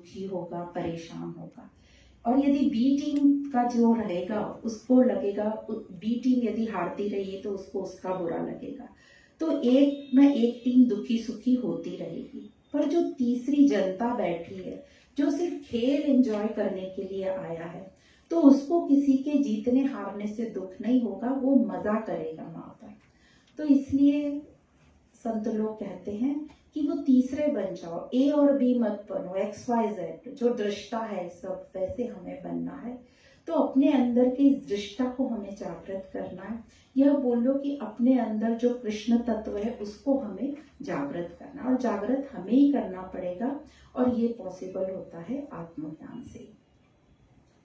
दुखी होगा, परेशान होगा। और यदि बी टीम का जो रहेगा उसको लगेगा, बी टीम यदि हारती रही है तो उसको उसका बुरा लगेगा। तो एक न एक टीम दुखी सुखी होती रहेगी। पर जो तीसरी जनता बैठी है, जो सिर्फ खेल एंजॉय करने के लिए आया है, तो उसको किसी के जीतने हारने से दुख नहीं होगा, वो मजा करेगा वहां पर। तो इसलिए संत लोग कहते हैं कि वो तीसरे बन जाओ, ए और बी मत बनो, एक्स वाई जेड जो दृष्टा है सब, वैसे हमें बनना है। तो अपने अंदर की इस दृष्टा को हमें जागृत करना है। यह बोलो कि अपने अंदर जो कृष्ण तत्व है उसको हमें जागृत करना, और जागृत हमें ही करना पड़ेगा, और ये पॉसिबल होता है आत्मज्ञान से।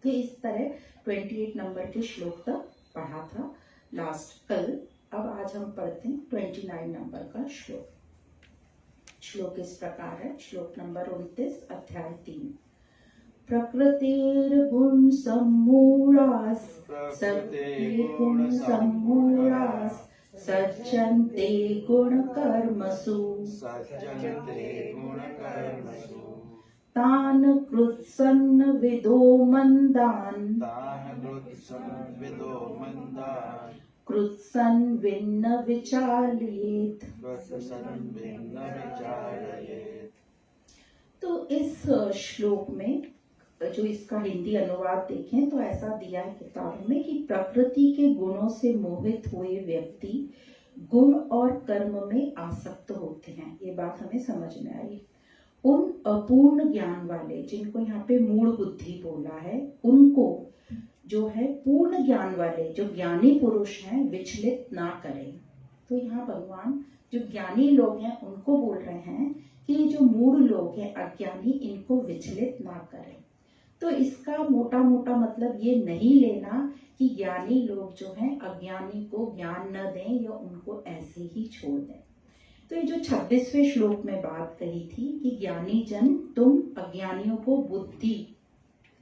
तो इस तरह 28 नंबर के श्लोक तक पढ़ा था लास्ट कल। अब आज हम पढ़ते हैं 29 नंबर का श्लोक। श्लोक इस प्रकार है, श्लोक नंबर 29, अध्याय 3। प्रकृतिर्गुण सम्मूढ़ास् गुण सम्मूढ़ास् सज्जन्ते गुण कर्मसु तान कृत्सन्न विदो मंदान कृत्सन विन्न विचालयेत्। तो इस श्लोक में जो इसका हिंदी अनुवाद देखें तो ऐसा दिया है किताब में कि प्रकृति के गुणों से मोहित हुए व्यक्ति गुण और कर्म में आसक्त होते हैं। ये बात हमें समझ में आई। उन अपूर्ण ज्ञान वाले, जिनको यहाँ पे मूढ़ बुद्धि बोला है, उनको जो है पूर्ण ज्ञान वाले जो ज्ञानी पुरुष हैं विचलित ना करें। तो यहाँ भगवान जो ज्ञानी लोग हैं उनको बोल रहे हैं कि जो मूढ़ लोग हैं, अज्ञानी, इनको विचलित ना करें। तो इसका मोटा मोटा मतलब ये नहीं लेना कि ज्ञानी लोग जो हैं अज्ञानी को ज्ञान न दें या उनको ऐसे ही छोड़ दें। तो ये जो 26वें श्लोक में बात कही थी कि ज्ञानी जन तुम अज्ञानियों को बुद्धि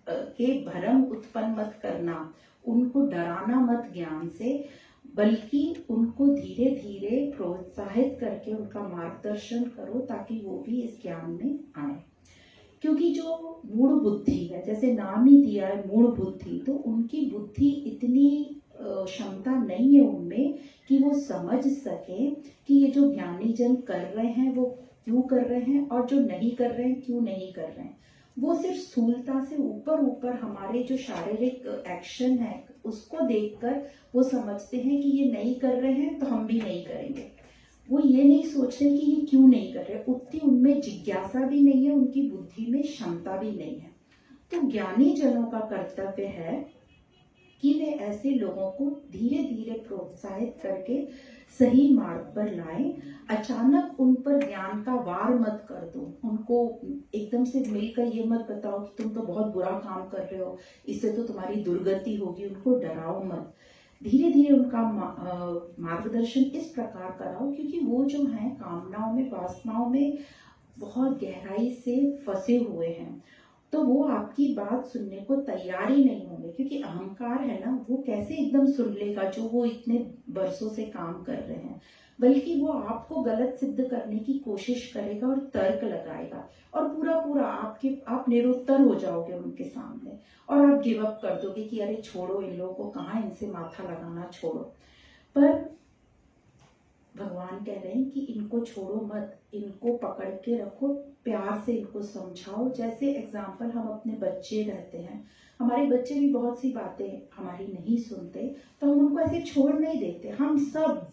के भ्रम उत्पन्न मत करना, उनको डराना मत ज्ञान से, बल्कि उनको धीरे धीरे प्रोत्साहित करके उनका मार्गदर्शन करो ताकि वो भी इस ज्ञान में आए। क्योंकि जो मूढ़ बुद्धि है, जैसे नाम ही दिया है मूढ़ बुद्धि, तो उनकी बुद्धि इतनी क्षमता नहीं है उनमें कि वो समझ सके कि ये जो ज्ञानी जन कर रहे हैं वो क्यों कर रहे हैं, और जो नहीं कर रहे हैं क्यों नहीं कर रहे हैं। वो सिर्फ स्थूलता से ऊपर ऊपर हमारे जो शारीरिक एक्शन है उसको देखकर वो समझते हैं कि ये नहीं कर रहे हैं तो हम भी नहीं करेंगे। वो ये नहीं सोच रहे कि ये क्यों नहीं कर रहे, उतनी उनमें जिज्ञासा भी नहीं है, उनकी बुद्धि में क्षमता भी नहीं है। तो ज्ञानी जनों का कर्तव्य है कि वे ऐसे लोगों को धीरे धीरे प्रोत्साहित करके सही मार्ग पर लाएं। अचानक उन पर ज्ञान का वार मत कर दो, उनको एकदम से मिलकर ये मत बताओ कि तुम तो बहुत बुरा काम कर रहे हो, इससे तो तुम्हारी दुर्गति होगी। उनको डराओ मत, धीरे धीरे उनका मार्गदर्शन इस प्रकार कराओ, क्योंकि वो जो है कामनाओं में, वासनाओं में बहुत गहराई से फंसे हुए हैं। तो वो आपकी बात सुनने को तैयार ही नहीं होंगे, क्योंकि अहंकार है ना, वो कैसे एकदम सुन लेगा जो वो इतने बरसों से काम कर रहे हैं। बल्कि वो आपको गलत सिद्ध करने की कोशिश करेगा और तर्क लगाएगा, और पूरा पूरा आप निरुत्तर हो जाओगे उनके सामने, और आप गिव अप कर दोगे कि अरे छोड़ो इन लोगों को, कहाँ इनसे माथा लगाना, छोड़ो। पर भगवान कह रहे हैं कि इनको छोड़ो मत, इनको पकड़ के रखो, प्यार से इनको समझाओ। जैसे एग्जाम्पल हम अपने बच्चे रहते हैं, हमारे बच्चे भी बहुत सी बातें हमारी नहीं सुनते, तो हम उनको ऐसे छोड़ नहीं देते। हम सब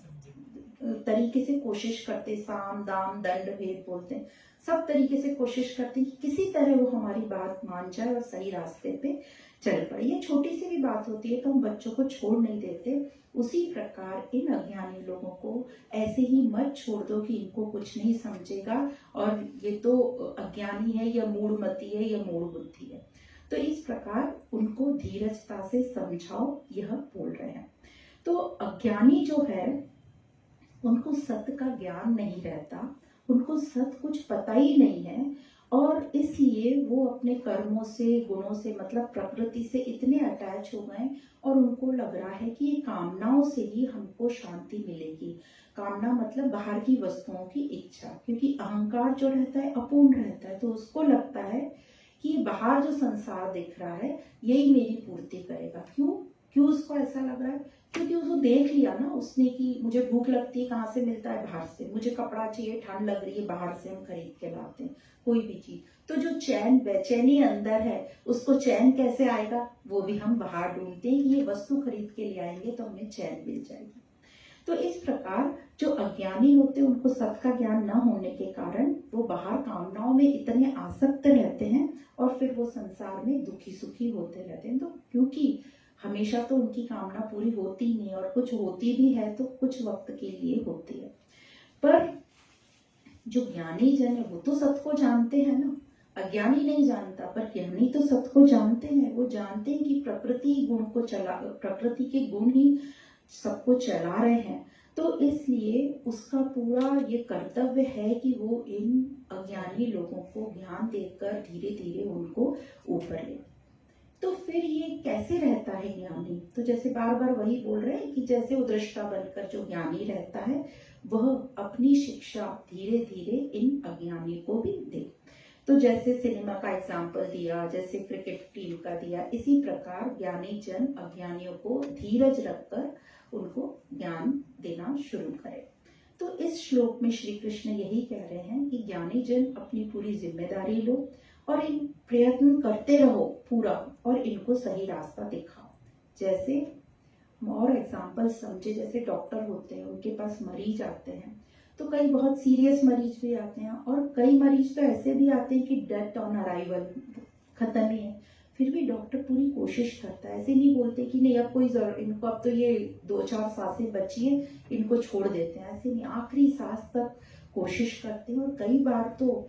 तरीके से कोशिश करते, साम दाम दंड भेद बोलते हैं, सब तरीके से कोशिश करते हैं कि किसी तरह वो हमारी बात मान जाए और सही रास्ते पे चल पड़े। ये छोटी सी भी बात होती है तो हम बच्चों को छोड़ नहीं देते। उसी प्रकार इन अज्ञानी लोगों को ऐसे ही मत छोड़ दो कि इनको कुछ नहीं समझेगा और ये तो अज्ञानी है या मूढ़मती है या मूढ़ बुद्धि है। तो इस प्रकार उनको धीरजता से समझाओ, यह बोल रहे हैं। तो अज्ञानी जो है उनको सत्य का ज्ञान नहीं रहता, उनको सत्य कुछ पता ही नहीं है, और इसलिए वो अपने कर्मों से, गुणों से, मतलब प्रकृति से इतने अटैच हो गए, और उनको लग रहा है कि ये कामनाओं से ही हमको शांति मिलेगी। कामना मतलब बाहर की वस्तुओं की इच्छा, क्योंकि अहंकार जो रहता है अपूर्ण रहता है, तो उसको लगता है कि बाहर जो संसार दिख रहा है यही मेरी पूर्ति करेगा। क्यों उसको ऐसा लग रहा है? क्योंकि उसको देख लिया ना उसने कि मुझे भूख लगती है, कहाँ से मिलता है? बाहर से। मुझे कपड़ा चाहिए, ठंड लग रही है, बाहर से हम खरीद के लाते हैं कोई भी चीज। तो जो बेचैनी अंदर है उसको चैन कैसे आएगा? वो भी हम बाहर ढूंढते हैं कि ये वस्तु खरीद के ले आएंगे तो हमें चैन मिल जाएगी। तो इस प्रकार जो अज्ञानी होते हैं उनको सत्य का ज्ञान न होने के कारण वो बाहर कामनाओं में इतने आसक्त रहते हैं और फिर वो संसार में दुखी सुखी होते रहते हैं। तो क्योंकि हमेशा तो उनकी कामना पूरी होती नहीं, और कुछ होती भी है तो कुछ वक्त के लिए होती है। पर जो ज्ञानी जन है वो तो सत्य को जानते हैं ना, अज्ञानी नहीं जानता, पर ज्ञानी तो सत्य को जानते हैं। वो जानते हैं कि प्रकृति के गुण ही सबको चला रहे हैं। तो इसलिए उसका पूरा ये कर्तव्य है कि वो इन अज्ञानी लोगों को ज्ञान देकर धीरे धीरे उनको ऊपर ले। तो फिर ये कैसे रहता है ज्ञानी? तो जैसे बार बार वही बोल रहे हैं कि जैसे उद्रष्टा बनकर जो ज्ञानी रहता है वह अपनी शिक्षा धीरे धीरे इन अज्ञानी को भी दे। तो जैसे सिनेमा का एग्जाम्पल दिया, जैसे क्रिकेट टीम का दिया, इसी प्रकार ज्ञानी जन अज्ञानियों को धीरज रखकर उनको ज्ञान देना शुरू करे। तो इस श्लोक में श्री कृष्ण यही कह रहे हैं कि ज्ञानी जन अपनी पूरी जिम्मेदारी लो और इन प्रयत्न करते रहो पूरा, और इनको सही रास्ता दिखाओ। जैसे और एग्जाम्पल समझे, जैसे डॉक्टर होते हैं, उनके पास मरीज आते हैं, तो कई बहुत सीरियस मरीज भी आते हैं और कई मरीज तो ऐसे भी आते हैं कि डेथ ऑन अराइवल, खत्म ही है, फिर भी डॉक्टर पूरी कोशिश करता है। ऐसे नहीं बोलते कि नहीं अब कोई इनको अब तो ये 2-4 सांसें बची हैं, इनको छोड़ देते हैं, ऐसे नहीं, आखिरी सांस तक कोशिश करते हैं। और कई बार तो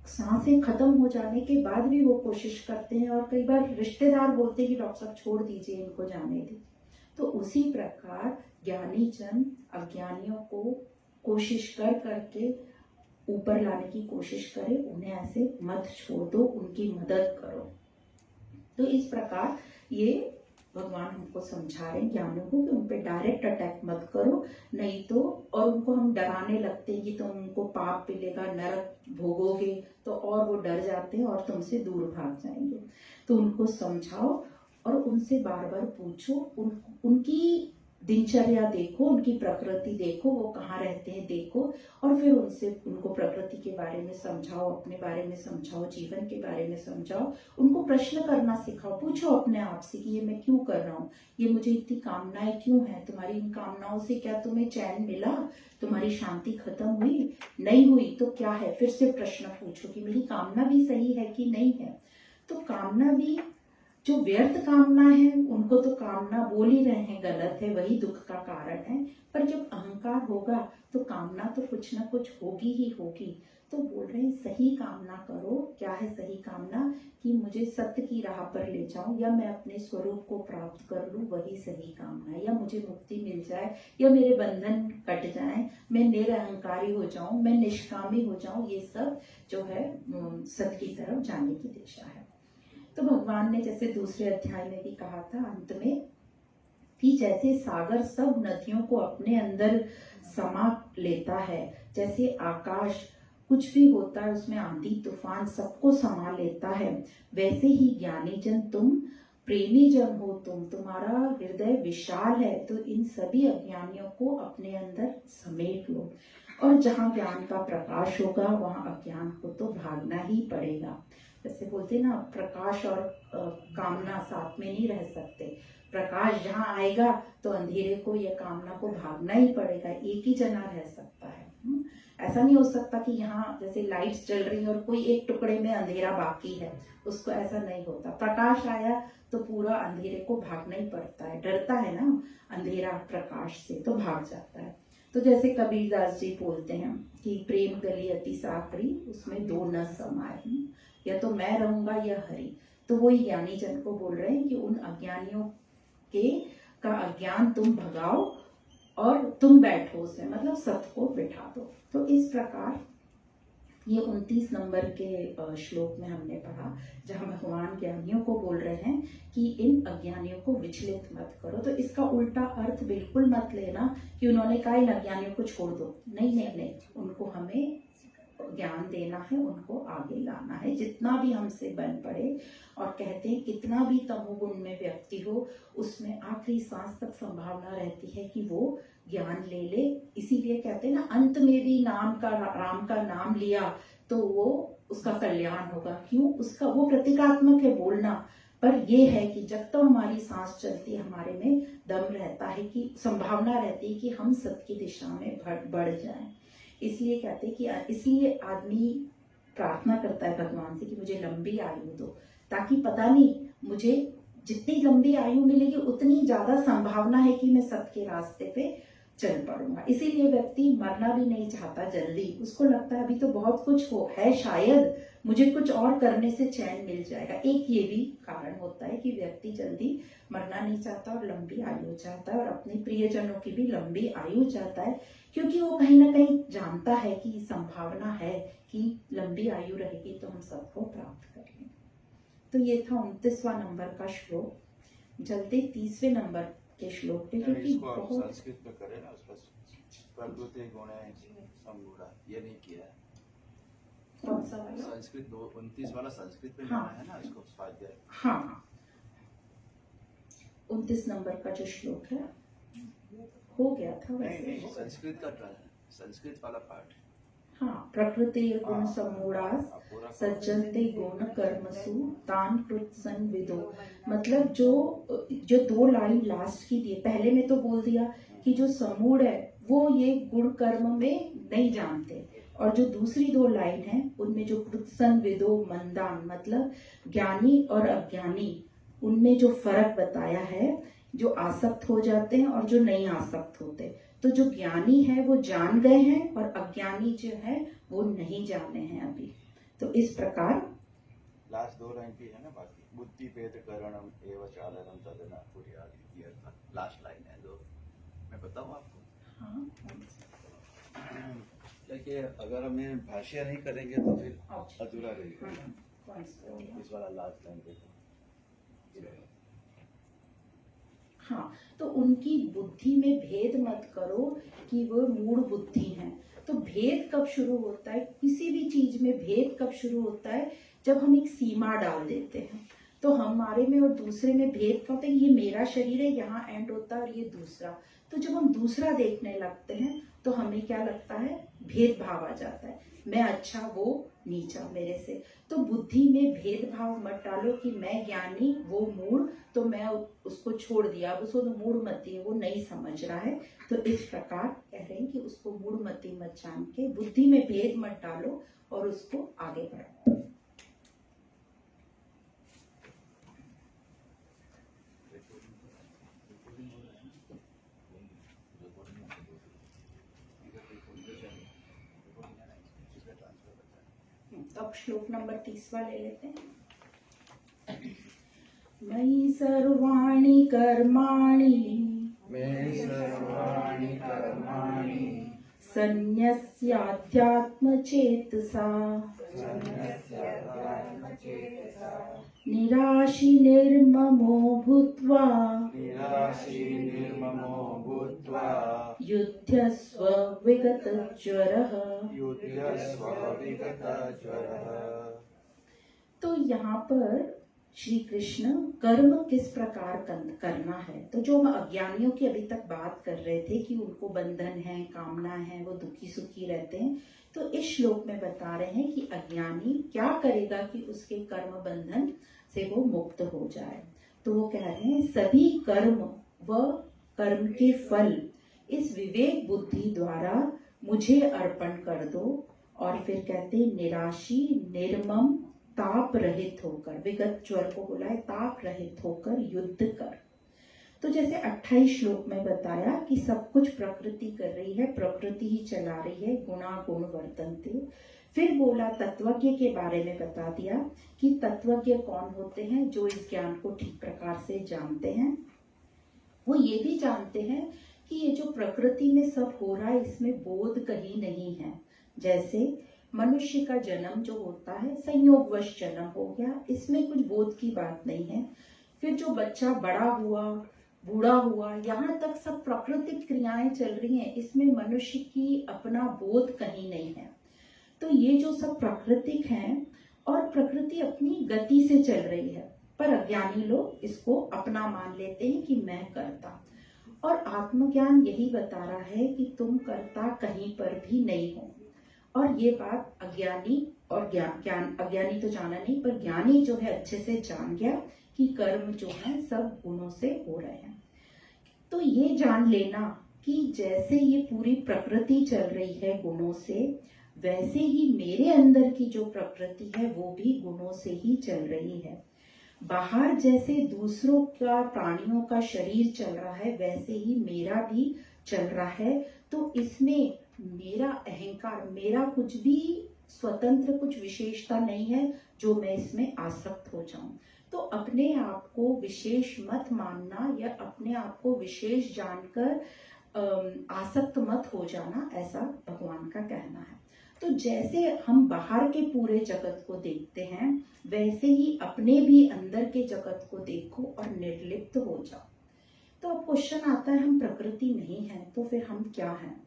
सांसें खत्म हो जाने के बाद भी वो कोशिश करते हैं, और कई बार रिश्तेदार बोलते हैं कि डॉक्टर साहब छोड़ दीजिए, इनको जाने दीजिए। तो उसी प्रकार ज्ञानी जन अज्ञानियों को कोशिश कर करके ऊपर लाने की कोशिश करे, उन्हें ऐसे मत छोड़ दो, उनकी मदद करो। तो इस प्रकार ये भगवान हमको समझा रहे हैं ज्ञानियों को कि उन पे डायरेक्ट अटैक मत करो, नहीं तो, और उनको हम डराने लगते हैं कि तुम उनको पाप मिलेगा, नरक भोगोगे, तो और वो डर जाते हैं और तुमसे दूर भाग जाएंगे। तो उनको समझाओ और उनसे बार बार पूछो, उनकी दिनचर्या देखो, उनकी प्रकृति देखो, वो कहाँ रहते हैं देखो, और फिर उनको प्रकृति के बारे में समझाओ, अपने बारे में समझाओ, जीवन के बारे में समझाओ, उनको प्रश्न करना सिखाओ। पूछो अपने आप से कि ये मैं क्यों कर रहा हूँ, ये मुझे इतनी कामनाएं क्यों है, तुम्हारी इन कामनाओं से क्या तुम्हें चैन मिला, तुम्हारी शांति खत्म हुई, नहीं हुई तो क्या है? फिर से प्रश्न पूछो कि मेरी कामना भी सही है कि नहीं है। तो कामना भी, जो व्यर्थ कामना है उनको तो कामना बोल ही रहे हैं गलत है, वही दुख का कारण है। पर जब अहंकार होगा तो कामना तो कुछ ना कुछ होगी ही होगी। तो बोल रहे हैं सही कामना करो। क्या है सही कामना? कि मुझे सत्य की राह पर ले जाऊं, या मैं अपने स्वरूप को प्राप्त कर लूं, वही सही कामना है। या मुझे मुक्ति मिल जाए, या मेरे बंधन कट जाए, मैं निरअहंकारी हो जाऊं, मैं निष्कामी हो जाऊं, ये सब जो है सत्य की तरफ जाने की दिशा है। तो भगवान ने जैसे दूसरे अध्याय में भी कहा था अंत में कि जैसे सागर सब नदियों को अपने अंदर समा लेता है, जैसे आकाश कुछ भी होता है उसमें आंधी तूफान सबको समा लेता है, वैसे ही ज्ञानी जन तुम प्रेमी जन हो, तुम्हारा हृदय विशाल है, तो इन सभी अज्ञानियों को अपने अंदर समेट लो। और जहाँ ज्ञान का प्रकाश होगा वहाँ अज्ञान को तो भागना ही पड़ेगा। जैसे बोलते ना, प्रकाश और कामना साथ में नहीं रह सकते। प्रकाश जहाँ आएगा तो अंधेरे को या कामना को भागना ही पड़ेगा, एक ही जना रह सकता है। ऐसा नहीं हो सकता कि यहाँ जैसे लाइट्स जल रही है और कोई एक टुकड़े में अंधेरा बाकी है, उसको ऐसा नहीं होता। प्रकाश आया तो पूरा अंधेरे को भागना ही पड़ता है, डरता है ना अंधेरा प्रकाश से तो भाग जाता है। तो जैसे कबीरदास जी बोलते हैं कि प्रेम गली अति साकरी, उसमें दो न समाये, या तो मैं रहूंगा या हरि। तो वही ज्ञानी जन को बोल रहे हैं कि उन अज्ञानियों का अज्ञान तुम भगाओ और तुम बैठो उसमें, मतलब सत्य को बिठा दो। तो इस प्रकार ये 29 नंबर के श्लोक में हमने पढ़ा, जहाँ भगवान ज्ञानियों को बोल रहे हैं कि इन अज्ञानियों को विचलित मत करो। तो इसका उल्टा अर्थ बिल्कुल मत लेना कि उन्होंने कहा इन अज्ञानियों को छोड़ दो, नहीं नहीं नहीं, उनको हमें ज्ञान देना है, उनको आगे लाना है जितना भी हमसे बन पड़े। और कहते हैं कितना भी तमोगुण में व्यक्ति हो, उसमें आखिरी सांस तक संभावना रहती है कि वो ज्ञान ले ले। इसीलिए कहते हैं ना, अंत में भी राम का नाम लिया तो वो उसका कल्याण होगा। क्यों? उसका वो प्रतीकात्मक है बोलना, पर ये है कि जब तक हमारी सांस चलती है, हमारे में दम रहता है, कि संभावना रहती है कि हम सत्य की दिशा में बढ़ जाएं। इसलिए कहते हैं कि इसलिए आदमी प्रार्थना करता है भगवान से कि मुझे लंबी आयु दो, ताकि पता नहीं मुझे जितनी लंबी आयु मिलेगी उतनी ज्यादा संभावना है कि मैं सत्य के रास्ते पे चल पड़ूंगा। इसीलिए व्यक्ति मरना भी नहीं चाहता जल्दी, उसको लगता है अभी तो बहुत कुछ है, शायद मुझे कुछ और करने से चैन मिल जाएगा। एक ये भी कारण होता है कि व्यक्ति जल्दी मरना नहीं चाहता और लंबी आयु चाहता है, और अपने प्रियजनों की भी लंबी आयु चाहता है, क्योंकि वो कहीं ना कहीं जानता है कि संभावना है कि लंबी आयु रहेगी तो हम सबको प्राप्त कर लेंगे। तो ये था 29वां नंबर का श्लोक। जल्दी 30वें नंबर के श्लोक पे, क्योंकि बहुत संस्कृत में करें ना, उसका प्रकृति गुण समूढ़ा ये नहीं किया है। कौन सा वाला? संस्कृत 29 वाला संस्कृत में हाँ है ना इसको स्वाध्याय। हाँ, 29 नंबर का जो श्लोक है हो गया था वैसे। नहीं, संस्कृत का संस्कृत वाला पार्ट। हाँ, प्रकृति गुण समूढ़ास सज्जन्ते गुण कर्मसु तान कृत्सन विदो। मतलब जो 2 लाइन लास्ट की दिए, पहले में तो बोल दिया कि जो समूढ़ है वो ये गुण कर्म में नहीं जानते, और जो दूसरी 2 लाइन है उनमें जो कृत्सन विदो मंदान, मतलब ज्ञानी और अज्ञानी, उनमें जो फर्क बताया है, जो आसक्त हो जाते हैं और जो नहीं आसक्त होते। तो जो ज्ञानी है वो जान गए हैं, और अज्ञानी जो है वो नहीं जाने हैं अभी। तो इस प्रकार लास्ट 2 लाइन की है ना, बाकी बुद्धि भेद करणम एवं चालनम तदना पूरी आदि, ये लास्ट लाइन है जो मैं बताऊं आपको। हाँ, देखिए अगर हमें भाष्य नहीं करेंगे तो फिर अधूरा रहेगा। इस वाला लास्ट लाइन देखो। हाँ, तो उनकी बुद्धि में भेद मत करो कि वो मूढ़ बुद्धि हैं। तो भेद कब शुरू होता है, किसी भी चीज में भेद कब शुरू होता है, जब हम एक सीमा डाल देते हैं। तो हमारे में और दूसरे में भेद कब होता है, ये मेरा शरीर है, यहाँ एंड होता है और ये दूसरा। तो जब हम दूसरा देखने लगते हैं तो हमें क्या लगता है, भेदभाव आ जाता है, मैं अच्छा वो नीचा मेरे से। तो बुद्धि में भेदभाव मत डालो कि मैं ज्ञानी वो मूढ़, तो मैं उसको छोड़ दिया, अब उसको तो मूढ़ मती है, वो नहीं समझ रहा है। तो इस प्रकार कह रहे हैं कि उसको मूढ़ मती मत जान के बुद्धि में भेद मत डालो और उसको आगे बढ़ाओ। अब श्लोक नंबर 30वां ले लेते हैं। मयि सर्वाणि कर्माणि सन्न्यस्याध्यात्मचेतसा निराशी निर्ममो भूत्वा युध्यस्व विगतज्वरः। तो यहाँ पर श्री कृष्ण कर्म किस प्रकार करना है, तो जो हम अज्ञानियों की अभी तक बात कर रहे थे कि उनको बंधन है, कामना है, वो दुखी सुखी रहते हैं, तो इस श्लोक में बता रहे हैं कि अज्ञानी क्या करेगा कि उसके कर्म बंधन से वो मुक्त हो जाए। तो वो कह रहे हैं सभी कर्म व कर्म के फल इस विवेक बुद्धि द्वारा मुझे अर्पण कर दो। और फिर कहते हैं निराशी निर्मम ताप रहित होकर, विगत ज्वर को बोला है, ताप रहित होकर युद्ध कर। तो जैसे 28 श्लोक में बताया कि सब कुछ प्रकृति कर रही है, प्रकृति ही चला रही है, गुणा गुण वर्तन्ते। फिर बोला तत्वज्ञ के बारे में बता दिया कि तत्वज्ञ कौन होते हैं, जो इस ज्ञान को ठीक प्रकार से जानते हैं। वो ये भी जानते हैं कि ये जो प्रकृति में सब हो रहा है इसमें बोध कहीं नहीं है। जैसे मनुष्य का जन्म जो होता है संयोगवश जन्म हो गया, इसमें कुछ बोध की बात नहीं है। फिर जो बच्चा बड़ा हुआ, बूढ़ा हुआ, यहाँ तक सब प्राकृतिक क्रियाएं चल रही हैं, इसमें मनुष्य की अपना बोध कहीं नहीं है। तो तो ये जो सब प्राकृतिक हैं और प्रकृति अपनी गति से चल रही है, पर अज्ञानी लोग इसको अपना मान लेते हैं कि मैं करता। और आत्मज्ञान यही बता रहा है कि तुम करता कहीं पर भी नहीं हो। और ये बात अज्ञानी और ज्ञान अज्ञानी तो जाना नहीं, पर ज्ञानी जो है अच्छे से जान गया कि कर्म जो है सब गुणों से हो रहे हैं। तो ये जान लेना कि जैसे ये पूरी प्रकृति चल रही है गुणों से, वैसे ही मेरे अंदर की जो प्रकृति है वो भी गुणों से ही चल रही है। बाहर जैसे दूसरों का, प्राणियों का शरीर चल रहा है, वैसे ही मेरा भी चल रहा है। तो इसमें मेरा अहंकार, मेरा कुछ भी स्वतंत्र कुछ विशेषता नहीं है जो मैं इसमें आसक्त हो जाऊं। तो अपने आप को विशेष मत मानना या अपने आप को विशेष जानकर आसक्त मत हो जाना, ऐसा भगवान का कहना है। तो जैसे हम बाहर के पूरे जगत को देखते हैं, वैसे ही अपने भी अंदर के जगत को देखो और निर्लिप्त हो जाओ। तो अब क्वेश्चन आता है, हम प्रकृति नहीं है तो फिर हम क्या हैं?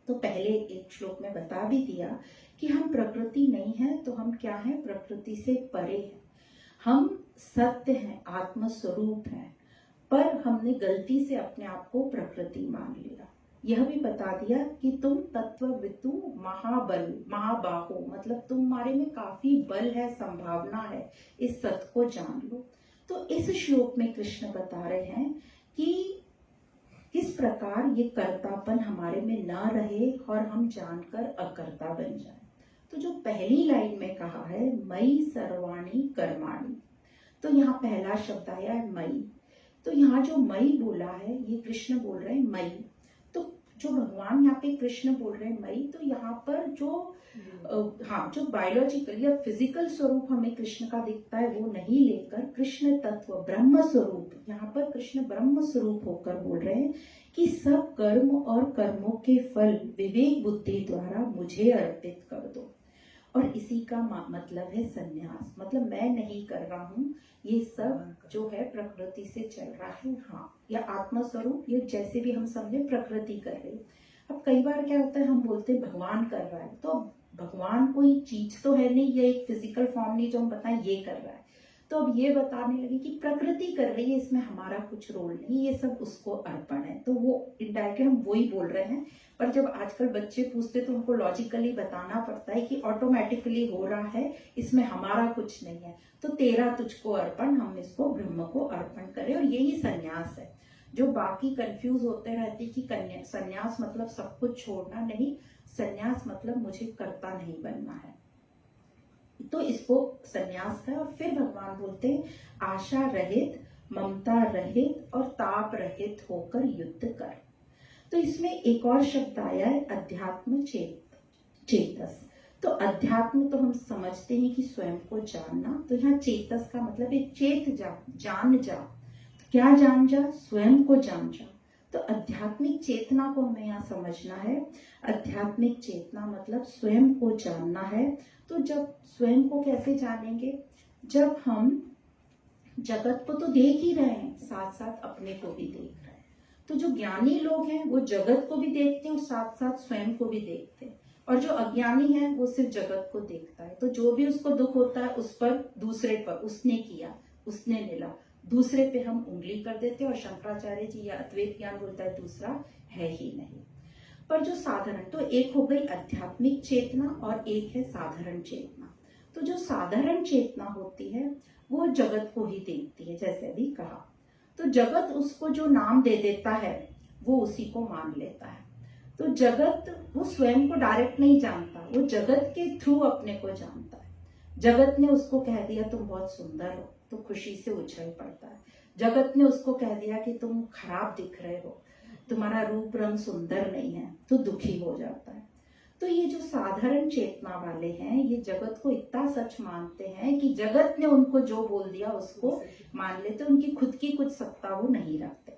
तो पहले एक श्लोक में बता भी दिया कि हम प्रकृति नहीं है तो हम क्या हैं? प्रकृति से परे हैं। हम सत्य हैं, आत्म स्वरूप हैं, पर हमने गलती से अपने आप को प्रकृति मान लिया। यह भी बता दिया कि तुम तत्ववितु महाबल महाबाहो, मतलब तुम्हारे में काफी बल है, संभावना है, इस सत्य को जान लो। तो इस श्लोक में कृष्ण बता रहे हैं कि किस प्रकार ये कर्तापन हमारे में न रहे और हम जानकर अकर्ता बन जाए। तो जो पहली लाइन में कहा है मयि सर्वाणि कर्माणि, तो यहाँ पहला शब्द आया है मयि। तो यहाँ जो मयि बोला है ये कृष्ण बोल रहे हैं मयि। तो जो भगवान यहाँ पे कृष्ण बोल रहे हैं मयि, तो यहाँ पर जो जो बायोलॉजिकल या फिजिकल स्वरूप हमें कृष्ण का दिखता है वो नहीं लेकर कृष्ण तत्व ब्रह्म स्वरूप, यहाँ पर कृष्ण ब्रह्म स्वरूप होकर बोल रहे हैं कि सब कर्म और कर्मों के फल विवेक बुद्धि द्वारा मुझे अर्पित कर दो। और इसी का मतलब है संन्यास, मतलब मैं नहीं कर रहा हूँ, ये सब जो है प्रकृति से चल रहा है। हाँ, या आत्मा स्वरूप, ये जैसे भी हम समझे प्रकृति कर रही है। अब कई बार क्या होता है, हम बोलते हैं भगवान कर रहा है, तो भगवान कोई चीज तो है नहीं, ये एक फिजिकल फॉर्म नहीं जो हम बताएं ये कर रहा है। तो अब ये बताने लगे कि प्रकृति कर रही है, इसमें हमारा कुछ रोल नहीं, ये सब उसको अर्पण है। तो वो इनडायरेक्टली हम वही बोल रहे हैं। पर जब आजकल बच्चे पूछते तो उनको लॉजिकली बताना पड़ता है कि ऑटोमेटिकली हो रहा है, इसमें हमारा कुछ नहीं है। तो तेरा तुझको अर्पण, हम इसको ब्रह्म को अर्पण करें, और यही संन्यास है। जो बाकी कंफ्यूज होते रहते कि संन्यास मतलब सब कुछ छोड़ना, नहीं, संन्यास मतलब मुझे कर्ता नहीं बनना है, तो इसको संन्यास है। और फिर भगवान बोलते हैं आशा रहित, ममता रहित और ताप रहित होकर युद्ध कर। तो इसमें एक और शब्द आया है अध्यात्म चेतस। तो अध्यात्म तो हम समझते हैं कि स्वयं को जानना, तो यहाँ चेतस का मतलब है चेत जा, जान जा। तो क्या जान जा? स्वयं को जान जा। तो आध्यात्मिक चेतना को हमें यहाँ समझना है। आध्यात्मिक चेतना मतलब स्वयं को जानना है। तो जब स्वयं को कैसे जानेंगे? जब हम जगत को तो देख ही रहे हैं, साथ साथ अपने को भी देख रहे हैं। तो जो ज्ञानी लोग हैं वो जगत को भी देखते हैं और साथ साथ स्वयं को भी देखते हैं, और जो अज्ञानी है वो सिर्फ जगत को देखता है। तो जो भी उसको दुख होता है उस पर, दूसरे पर, उसने किया, उसने मिला, दूसरे पे हम उंगली कर देते हैं। और शंकराचार्य जी या अद्वैत ज्ञान बोलता है दूसरा है ही नहीं। पर जो साधारण, तो एक हो गई आध्यात्मिक चेतना और एक है साधारण चेतना। तो जो साधारण चेतना होती है वो जगत को ही देखती है, जैसे अभी कहा। तो जगत उसको जो नाम दे देता है वो उसी को मान लेता है। तो जगत वो स्वयं को डायरेक्ट नहीं जानता, वो जगत के थ्रू अपने को जानता है। जगत ने उसको कह दिया तुम बहुत सुंदर हो, तो खुशी से उछल पड़ता है। जगत ने उसको कह दिया कि तुम खराब दिख रहे हो, तुम्हारा रूप रंग सुंदर नहीं है, तो दुखी हो जाता है। तो ये जो साधारण चेतना वाले हैं, ये जगत को इतना सच मानते हैं कि जगत ने उनको जो बोल दिया उसको मान लेते, उनकी खुद की कुछ सत्ता वो नहीं रखते।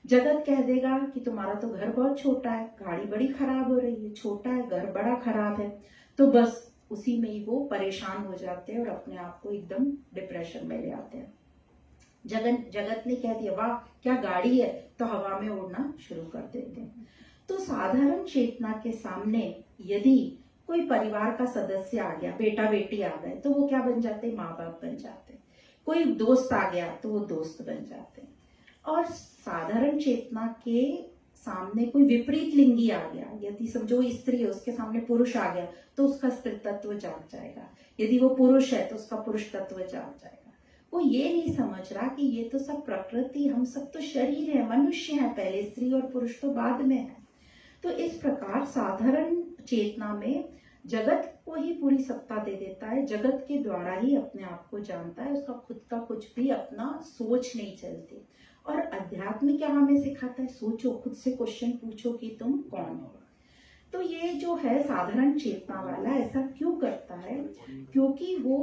जगत कह देगा कि तुम्हारा तो घर बहुत छोटा है, गाड़ी बड़ी खराब हो रही है, छोटा है घर, बड़ा खराब है, तो बस उसी में ही वो परेशान हो जाते हैं और अपने आप को एकदम डिप्रेशन में ले आते हैं। जगत ने कह दिया वाह क्या गाड़ी है, तो हवा में उड़ना शुरू कर देते हैं। तो साधारण चेतना के सामने यदि कोई परिवार का सदस्य आ गया, बेटा बेटी आ गए, तो वो क्या बन जाते हैं, माँ बाप बन जाते हैं। कोई दोस्त आ गया तो वो दोस्त बन जाते हैं। और साधारण चेतना के सामने कोई विपरीत लिंगी आ गया, यदि समझो स्त्री है उसके सामने पुरुष आ गया तो उसका स्त्री तत्व जाग जाएगा, यदि वो पुरुष है तो उसका पुरुष तत्व जाग जाएगा। वो ये नहीं समझ रहा कि ये तो सब प्रकृति, हम सब तो शरीर है, मनुष्य है, पहले स्त्री और पुरुष तो बाद में है। तो इस प्रकार साधारण चेतना में जगत को ही पूरी सत्ता दे देता है, जगत के द्वारा ही अपने आप को जानता है, उसका खुद का कुछ भी अपना सोच नहीं चलती। और अध्यात्म क्या हमें सिखाता है, सोचो, खुद से क्वेश्चन पूछो कि तुम कौन हो। तो ये जो है साधारण चेतना वाला ऐसा क्यों करता है, क्योंकि वो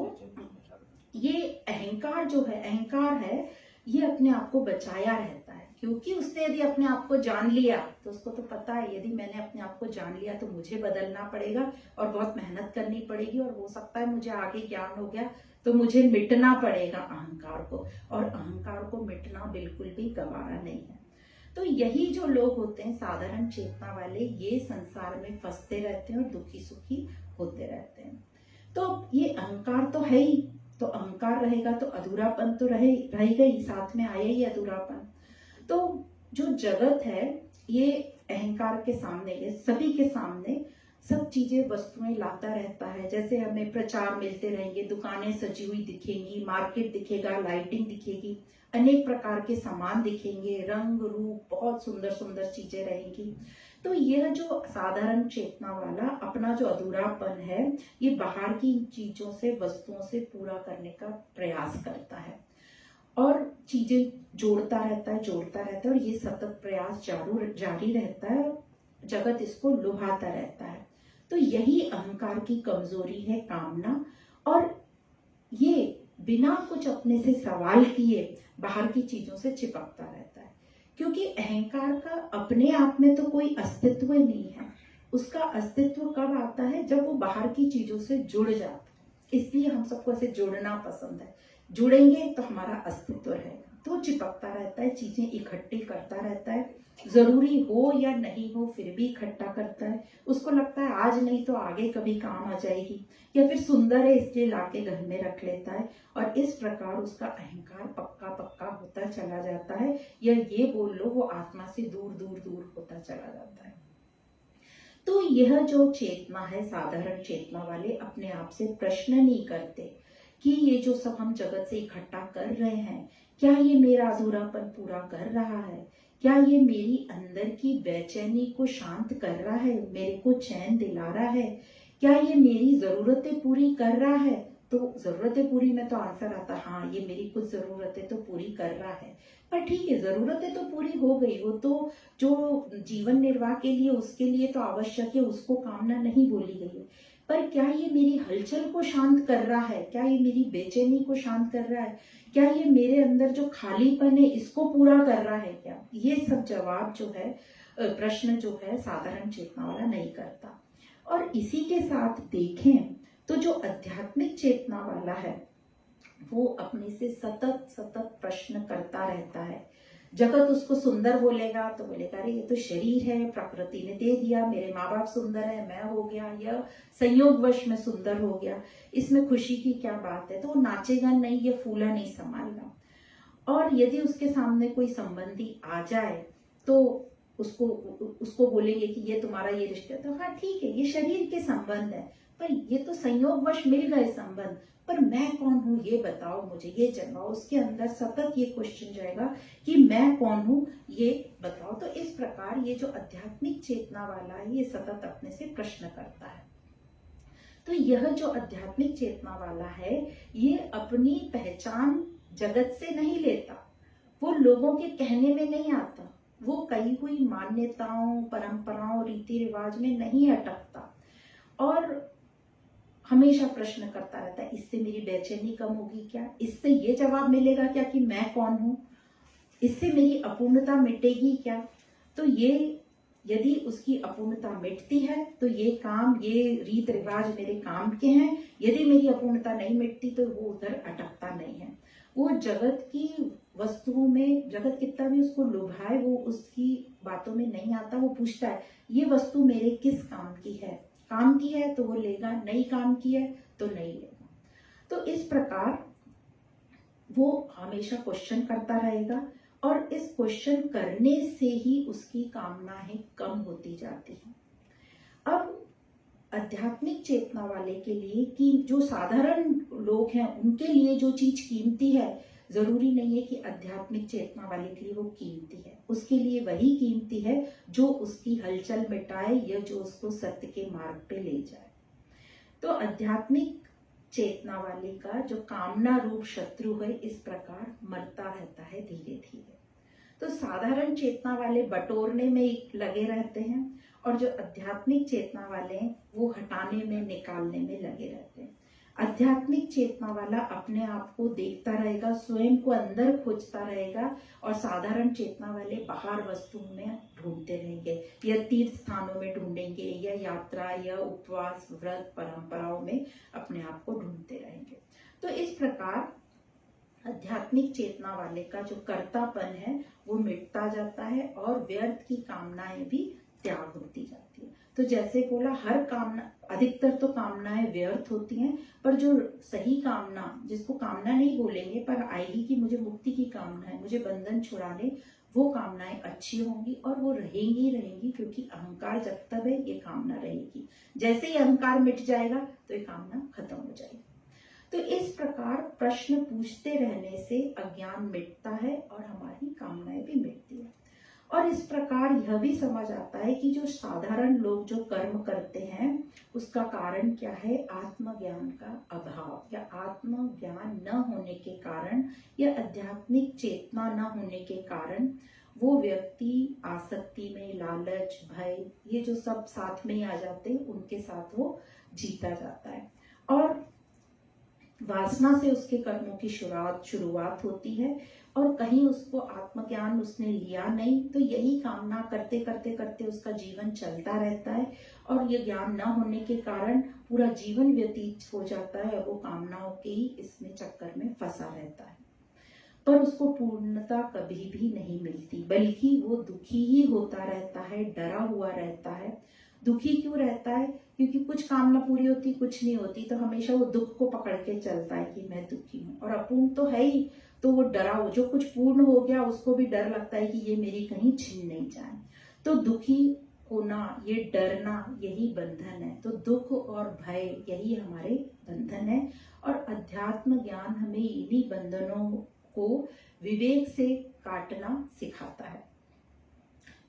ये अहंकार जो है, अहंकार है, ये अपने आप को बचाया रहता है। क्योंकि उसने यदि अपने आप को जान लिया तो उसको तो पता है यदि मैंने अपने आप को जान लिया तो मुझे बदलना पड़ेगा और बहुत मेहनत करनी पड़ेगी, और हो सकता है मुझे आगे ज्ञान हो गया तो मुझे मिटना पड़ेगा अहंकार को, और अहंकार को मिटना बिल्कुल भी गवारा नहीं है। तो यही जो लोग होते हैं साधारण चेतना वाले, ये संसार में फंसते रहते हैं और दुखी सुखी होते रहते हैं। तो ये अहंकार तो है ही, तो अहंकार रहेगा तो अधूरापन तो रहेगा ही, साथ में आया ही अधूरापन। तो जो जगत है ये अहंकार के सामने, ये सभी के सामने सब चीजें वस्तुएं लाता रहता है। जैसे हमें प्रचार मिलते रहेंगे, दुकानें सजी हुई दिखेंगी, मार्केट दिखेगा, लाइटिंग दिखेगी, अनेक प्रकार के सामान दिखेंगे, रंग रूप बहुत सुंदर सुंदर चीजें रहेंगी। तो यह जो साधारण चेतना वाला अपना जो अधूरापन है, ये बाहर की चीजों से, वस्तुओं से पूरा करने का प्रयास करता है और चीजें जोड़ता रहता है और ये सतत प्रयास जारी रहता है, जगत इसको लुभाता रहता है। तो यही अहंकार की कमजोरी है, कामना, और ये बिना कुछ अपने से सवाल किए बाहर की चीजों से चिपकता रहता है। क्योंकि अहंकार का अपने आप में तो कोई अस्तित्व ही नहीं है, उसका अस्तित्व कब आता है, जब वो बाहर की चीजों से जुड़ जाता है। इसलिए हम सबको ऐसे जुड़ना पसंद है, जुड़ेंगे तो हमारा अस्तित्व रहेगा। तो चिपकता रहता है, चीजें इकट्ठी करता रहता है, जरूरी हो या नहीं हो फिर भी इकट्ठा करता है। उसको लगता है आज नहीं तो आगे कभी काम आ जाएगी, या फिर सुंदर है इसलिए लाके घर में रख लेता है, और इस प्रकार उसका अहंकार पक्का पक्का होता चला जाता है, या ये बोल लो वो आत्मा से दूर दूर दूर होता चला जाता है। तो यह जो चेतना है, साधारण चेतना वाले अपने आप से प्रश्न नहीं करते कि ये जो सब हम जगत से इकट्ठा कर रहे हैं, क्या ये मेरा अधूरापन पूरा कर रहा है, क्या ये मेरी अंदर की बेचैनी को शांत कर रहा है, मेरे को चैन दिला रहा है, क्या ये मेरी जरूरतें पूरी कर रहा है। तो जरूरतें पूरी में तो आंसर आता हाँ, ये मेरी कुछ जरूरतें तो पूरी कर रहा है। पर ठीक है, जरूरतें तो पूरी हो गई, वो तो जो जीवन निर्वाह के लिए उसके लिए तो आवश्यक है, उसको कामना नहीं बोली गई है। पर क्या ये मेरी हलचल को शांत कर रहा है, क्या ये मेरी बेचैनी को शांत कर रहा है, क्या ये मेरे अंदर जो खालीपन है इसको पूरा कर रहा है क्या, ये सब जवाब जो है, प्रश्न जो है साधारण चेतना वाला नहीं करता। और इसी के साथ देखें तो जो आध्यात्मिक चेतना वाला है वो अपने से सतत सतत प्रश्न करता रहता है। जगत उसको सुंदर बोलेगा तो बोलेगा अरे ये तो शरीर है, प्रकृति ने दे दिया, मेरे माँ बाप सुंदर है, मैं हो गया, या संयोगवश में सुंदर हो गया, इसमें खुशी की क्या बात है। तो वो नाचेगा नहीं, ये फूला नहीं संभालेगा। और यदि उसके सामने कोई संबंधी आ जाए तो उसको बोलेंगे कि ये तुम्हारा ये रिश्ता, तो हाँ ठीक है, ये शरीर के संबंध है, पर ये तो संयोगवश मिल गए संबंध, पर मैं कौन हूँ ये बताओ मुझे, ये जगाओ। उसके अंदर सतत ये क्वेश्चन जाएगा कि मैं कौन हूँ ये बताओ। तो इस प्रकार ये जो आध्यात्मिक चेतना वाला है ये सतत अपने से प्रश्न करता है। तो यह जो आध्यात्मिक चेतना वाला है ये अपनी पहचान जगत से नहीं लेता, वो लोगों के कहने में नहीं आता, वो कही हुई मान्यताओं, परंपराओं, रीति रिवाज में नहीं अटकता, और हमेशा प्रश्न करता रहता है इससे मेरी बेचैनी कम होगी क्या, इससे ये जवाब मिलेगा क्या कि मैं कौन हूं, इससे मेरी अपूर्णता मिटेगी क्या। तो ये यदि उसकी अपूर्णता मिटती है तो ये काम, ये रीत रिवाज मेरे काम के हैं, यदि मेरी अपूर्णता नहीं मिटती तो वो उधर अटकता नहीं है। वो जगत की वस्तुओं में, जगत कितना भी उसको लुभाए, वो उसकी बातों में नहीं आता। वो पूछता है ये वस्तु मेरे किस काम की है, काम की है तो वो लेगा, नहीं काम की है तो नहीं लेगा। तो इस प्रकार वो हमेशा क्वेश्चन करता रहेगा और इस क्वेश्चन करने से ही उसकी कामनाएं कम होती जाती हैं। अब आध्यात्मिक चेतना वाले के लिए कि जो साधारण लोग हैं उनके लिए जो चीज कीमती है, जरूरी नहीं है कि आध्यात्मिक चेतना वाले के लिए वो कीमती है। उसके लिए वही कीमती है जो उसकी हलचल मिटाए या जो उसको सत्य के मार्ग पे ले जाए। तो आध्यात्मिक चेतना वाले का जो कामना रूप शत्रु है इस प्रकार मरता रहता है धीरे धीरे। तो साधारण चेतना वाले बटोरने में लगे रहते हैं और जो आध्यात्मिक चेतना वाले हैं वो हटाने में, निकालने में लगे रहते हैं। आध्यात्मिक चेतना वाला अपने आप को देखता रहेगा, स्वयं को अंदर खोजता रहेगा और साधारण चेतना वाले बाहर वस्तुओं में ढूंढते रहेंगे, या तीर्थ स्थानों में ढूंढेंगे, या यात्रा या उपवास व्रत परंपराओं में अपने आप को ढूंढते रहेंगे। तो इस प्रकार आध्यात्मिक चेतना वाले का जो कर्तापन है वो मिटता जाता है और व्यर्थ की कामनाएं भी त्याग होती जाती है। तो जैसे बोला, हर कामना, अधिकतर तो कामनाएं व्यर्थ होती हैं, पर जो सही कामना, जिसको कामना नहीं बोलेंगे पर आएगी कि मुझे मुक्ति की कामना है, मुझे बंधन छुड़ाने, वो कामनाएं अच्छी होंगी और वो रहेंगी रहेंगी, क्योंकि अहंकार जब तक है ये कामना रहेगी। जैसे ही अहंकार मिट जाएगा तो ये कामना खत्म हो जाएगी। तो इस प्रकार प्रश्न पूछते रहने से अज्ञान मिटता है और हमारी कामनाएं भी मिटती है। और इस प्रकार यह भी समझ आता है कि जो साधारण लोग जो कर्म करते हैं उसका कारण क्या है, आत्मज्ञान का अभाव, या आत्मज्ञान न होने के कारण, या आध्यात्मिक चेतना न होने के कारण वो व्यक्ति आसक्ति में, लालच, भय, ये जो सब साथ में ही आ जाते हैं, उनके साथ वो जीता जाता है और वासना से उसके कर्मों की शुरुआत होती है। और कहीं उसको आत्मज्ञान उसने लिया नहीं, तो यही कामना करते करते करते उसका जीवन चलता रहता है और ये ज्ञान न होने के कारण पूरा जीवन व्यतीत हो जाता है और वो कामनाओं के ही इसमें चक्कर में फंसा रहता है, पर उसको पूर्णता कभी भी नहीं मिलती, बल्कि वो दुखी ही होता रहता है, डरा हुआ रहता है। दुखी क्यों रहता है? क्योंकि कुछ कामना पूरी होती, कुछ नहीं होती, तो हमेशा वो दुख को पकड़ के चलता है कि मैं दुखी हूँ। और अपूर्ण तो है ही, तो वो डरा हो, जो कुछ पूर्ण हो गया उसको भी डर लगता है कि ये मेरी कहीं छिन नहीं जाए। तो दुखी होना, ये डरना, यही बंधन है। तो दुख और भय यही हमारे बंधन है और अध्यात्म ज्ञान हमें इन्हीं बंधनों को विवेक से काटना सिखाता है।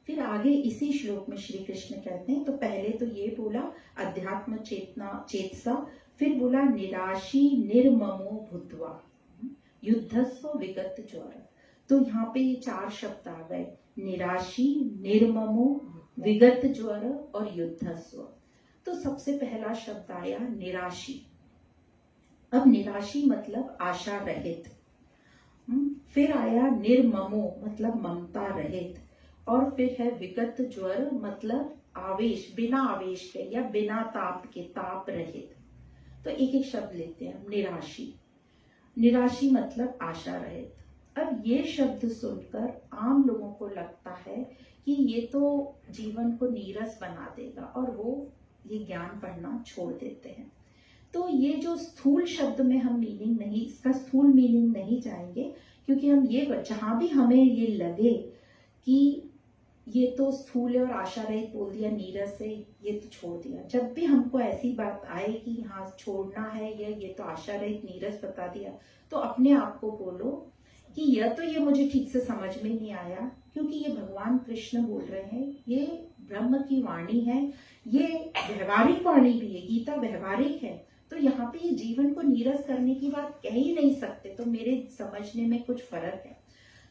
फिर आगे इसी श्लोक में श्री कृष्ण कहते हैं, तो पहले तो ये बोला अध्यात्म चेतसा, फिर बोला निराशी निर्ममो भूत्वा युद्धस्व विगत ज्वर। तो यहाँ पे ये 4 शब्द आ गए, निराशी, निर्ममो, विगत ज्वर और युद्धस्व। तो सबसे पहला शब्द आया निराशी। अब निराशी मतलब आशा रहित, फिर आया निर्ममो मतलब ममता रहित, और फिर है विगत ज्वर मतलब आवेश, बिना आवेश के या बिना ताप के, ताप रहित। तो एक एक शब्द लेते हैं। निराशी, निराशी मतलब आशा रहित। अब ये शब्द सुनकर आम लोगों को लगता है कि ये तो जीवन को नीरस बना देगा और वो ये ज्ञान पढ़ना छोड़ देते हैं। तो ये जो स्थूल शब्द में हम मीनिंग नहीं, इसका स्थूल मीनिंग नहीं जाएंगे, क्योंकि हम ये जहां भी हमें ये लगे कि ये तो स्थूल है और आशा रहित बोल दिया, नीरस है, ये तो छोड़ दिया। जब भी हमको ऐसी बात आए कि हाँ छोड़ना है या ये तो आशा रहित नीरस बता दिया, तो अपने आप को बोलो कि यह तो ये मुझे ठीक से समझ में नहीं आया, क्योंकि ये भगवान कृष्ण बोल रहे हैं, ये ब्रह्म की वाणी है, ये व्यवहारिक वाणी भी है, गीता व्यवहारिक है। तो यहाँ पे ये जीवन को नीरस करने की बात कह ही नहीं सकते, तो मेरे समझने में कुछ फर्क है।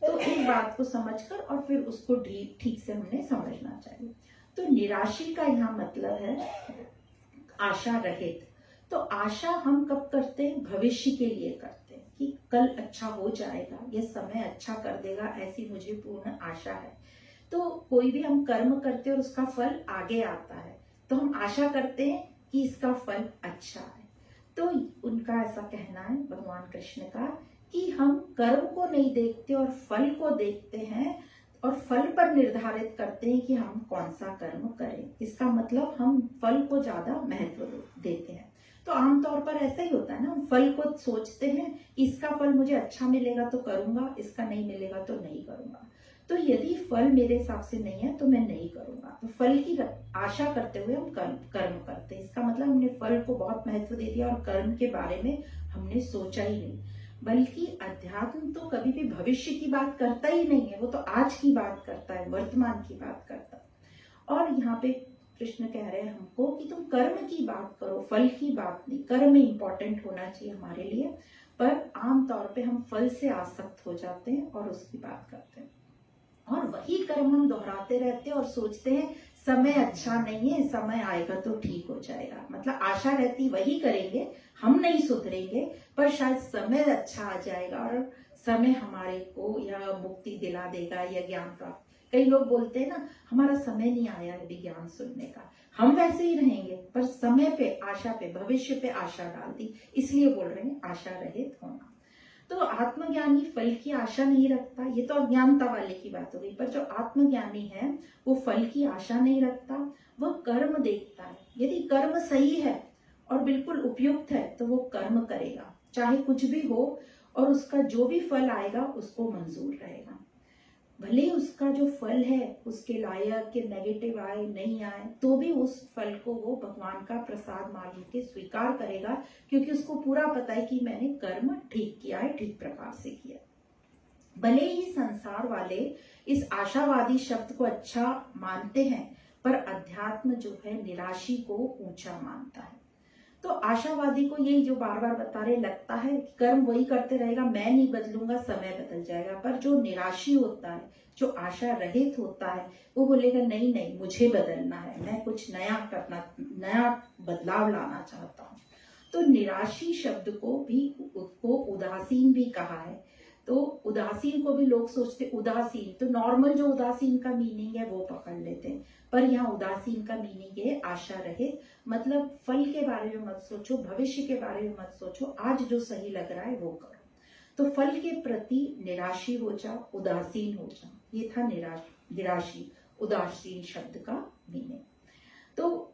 तो इस बात को समझकर और फिर उसको ठीक से हमने समझना चाहिए। तो निराशी का यहाँ मतलब है आशा रहित। तो आशा हम कब करते हैं? भविष्य के लिए करते हैं कि कल अच्छा हो जाएगा, ये समय अच्छा कर देगा, ऐसी मुझे पूर्ण आशा है। तो कोई भी हम कर्म करते हैं और उसका फल आगे आता है, तो हम आशा करते हैं कि इसका फल अच्छा है। तो उनका ऐसा कहना है भगवान कृष्ण का कि हम कर्म को नहीं देखते और फल को देखते हैं, और फल पर निर्धारित करते हैं कि हम कौन सा कर्म करें। इसका मतलब हम फल को ज्यादा महत्व देते हैं। तो आमतौर पर ऐसा ही होता है ना, हम फल को सोचते हैं, इसका फल मुझे अच्छा मिलेगा तो करूंगा, इसका नहीं मिलेगा तो नहीं करूंगा। तो यदि फल मेरे हिसाब से नहीं है तो मैं नहीं करूंगा। तो फल की आशा करते हुए हम कर्म करते हैं। इसका मतलब हमने फल को बहुत महत्व दे दिया और कर्म के बारे में हमने सोचा ही नहीं। बल्कि अध्यात्म तो कभी भी भविष्य की बात करता ही नहीं है, वो तो आज की बात करता है, वर्तमान की बात करता है। और यहाँ पे कृष्ण कह रहे हैं हमको कि तुम कर्म की बात करो, फल की बात नहीं। कर्म इंपॉर्टेंट होना चाहिए हमारे लिए, पर आमतौर पे हम फल से आसक्त हो जाते हैं और उसकी बात करते हैं, और वही कर्म हम दोहराते रहते हैं और सोचते हैं समय अच्छा नहीं है, समय आएगा तो ठीक हो जाएगा। मतलब आशा रहती वही करेंगे, हम नहीं सुधरेंगे, पर शायद समय अच्छा आ जाएगा और समय हमारे को या मुक्ति दिला देगा या ज्ञान प्राप्त। कई लोग बोलते हैं ना, हमारा समय नहीं आया अभी ज्ञान सुनने का, हम वैसे ही रहेंगे, पर समय पे, आशा पे, भविष्य पे आशा डाल दी, इसलिए बोल रहे हैं आशा रहित होना। तो आत्मज्ञानी फल की आशा नहीं रखता, ये तो अज्ञानता वाले की बात हो गई। पर जो आत्मज्ञानी है वो फल की आशा नहीं रखता, वह कर्म देखता है। यदि कर्म सही है और बिल्कुल उपयुक्त है तो वो कर्म करेगा, चाहे कुछ भी हो, और उसका जो भी फल आएगा उसको मंजूर रहेगा। भले उसका जो फल है उसके लायक के नेगेटिव आए नहीं आए, तो भी उस फल को वो भगवान का प्रसाद मान के स्वीकार करेगा, क्योंकि उसको पूरा पता है कि मैंने कर्म ठीक किया है, ठीक प्रकार से किया। भले ही संसार वाले इस आशावादी शब्द को अच्छा मानते हैं, पर अध्यात्म जो है निराशी को ऊंचा मानता है। तो आशावादी को यही जो बार बार बता रहे, लगता है कि कर्म वही करते रहेगा, मैं नहीं बदलूंगा, समय बदल जाएगा। पर जो निराशी होता है, जो आशा रहित होता है, वो बोलेगा नहीं नहीं, मुझे बदलना है, मैं कुछ नया करना, नया बदलाव लाना चाहता हूँ। तो निराशी शब्द को भी, उसको उदासीन भी कहा है। तो उदासीन को भी लोग सोचते उदासीन, तो नॉर्मल जो उदासीन का मीनिंग है वो पकड़ लेते हैं, पर यहाँ उदासीन का मीनिंग है आशा रहित। मतलब फल के बारे में मत सोचो, भविष्य के बारे में मत सोचो, आज जो सही लग रहा है वो करो। तो फल के प्रति निराशी हो जाओ, उदासीन हो जाओ, ये था निराशी, उदासीन शब्द का मीनिंग। तो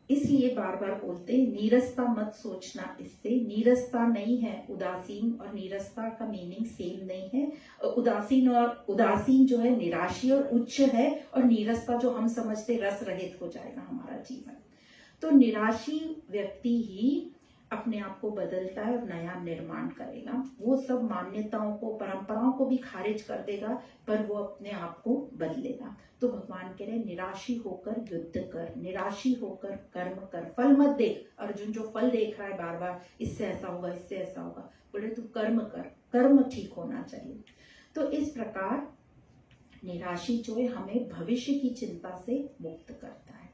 इसलिए बार बार बोलते हैं नीरसता मत सोचना, इससे नीरसता नहीं है। उदासीन और नीरसता का मीनिंग सेम नहीं है। उदासीन जो है निराशी और उच्च है, और नीरसता जो हम समझते रस रहित हो जाएगा हमारा जीवन। तो निराशी व्यक्ति ही अपने आप को बदलता है और नया निर्माण करेगा। वो सब मान्यताओं को, परंपराओं को भी खारिज कर देगा, पर वो अपने आप को बदलेगा। तो भगवान कह रहे निराशी होकर युद्ध कर, निराशी होकर कर्म कर, फल मत देख। अर्जुन जो फल देख रहा है बार बार, इससे ऐसा होगा, इससे ऐसा होगा, बोले तू कर्म कर, कर्म ठीक होना चाहिए। तो इस प्रकार निराशी जो है हमें भविष्य की चिंता से मुक्त करता है,